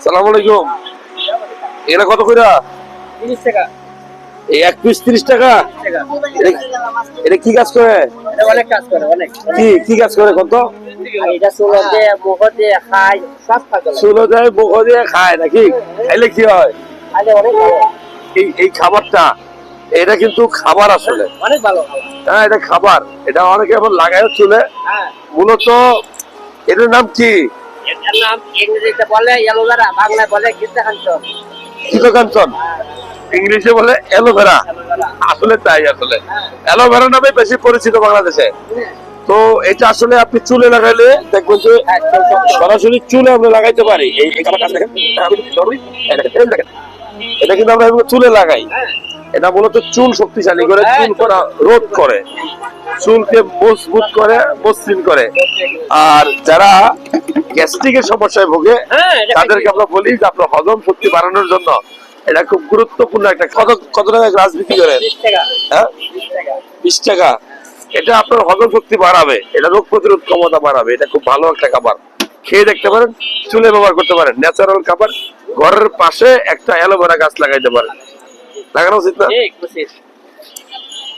সালাম আলাইকুম। এটা কত কইরা? 30 টাকা। এই এক পিস 30 টাকা। এটা কি কাজ করে? এটা অনেক কাজ করে, অনেক। কি কাজ করে কত? এটা চুলো দিয়ে, মুখ দিয়ে খায়, সব কাজ করে। চুলো দেয়, মুখ দিয়ে খায় নাকি? খাইলে কি হয়? খাইলে অনেক ভালো। এই খাবারটা এটা কিন্তু খাবার আসলে অনেক ভালো খাবার। হ্যাঁ, এটা খাবার। এটা অনেকে এখন লাগায় চুলে। হ্যাঁ। মূলত এটার নাম কি? এটার নাম ইংরেজিতে বলে অ্যালোভেরা, বাংলায় বলে কীটনাশক। কীটকাঞ্চন, ইংলিশে বলে অ্যালোভেরা। আসলে তাই, আসলে অ্যালোভেরা নামে বেশি পরিচিত বাংলাদেশে। তো এটা আসলে আপনি চুলে লাগাইলে দেখবেন যে সরাসরি চুলে আমরা লাগাইতে পারি। এই খাবারটা দেখেন, এটা কিন্তু আমরা চুলে লাগাই। এটা মূলত চুল শক্তিশালী করে, চুল করা রোধ করে, চুলকে মজবুত করে, মসৃণ করে। আর যারা গ্যাস্ট্রিকের সমস্যায় ভোগে তাদেরকে আমরা বলি যে আপনার হজম শক্তি বাড়ানোর জন্য এটা খুব গুরুত্বপূর্ণ একটা। কত টাকা গ্লাস বিক্রি করেন? 20 টাকা। হ্যাঁ, 20 টাকা। এটা আপনার হজম শক্তি বাড়াবে, এটা রোগ প্রতিরোধ ক্ষমতা বাড়াবে। এটা খুব ভালো একটা খাবার, খেয়ে দেখতে পারেন, চুলে ব্যবহার করতে পারেন। ন্যাচারাল খাবার। ঘরের পাশে একটা অ্যালোভেরা গাছ লাগাইতে পারেন, লাগানো উচিত না? ঠিক, উচিত।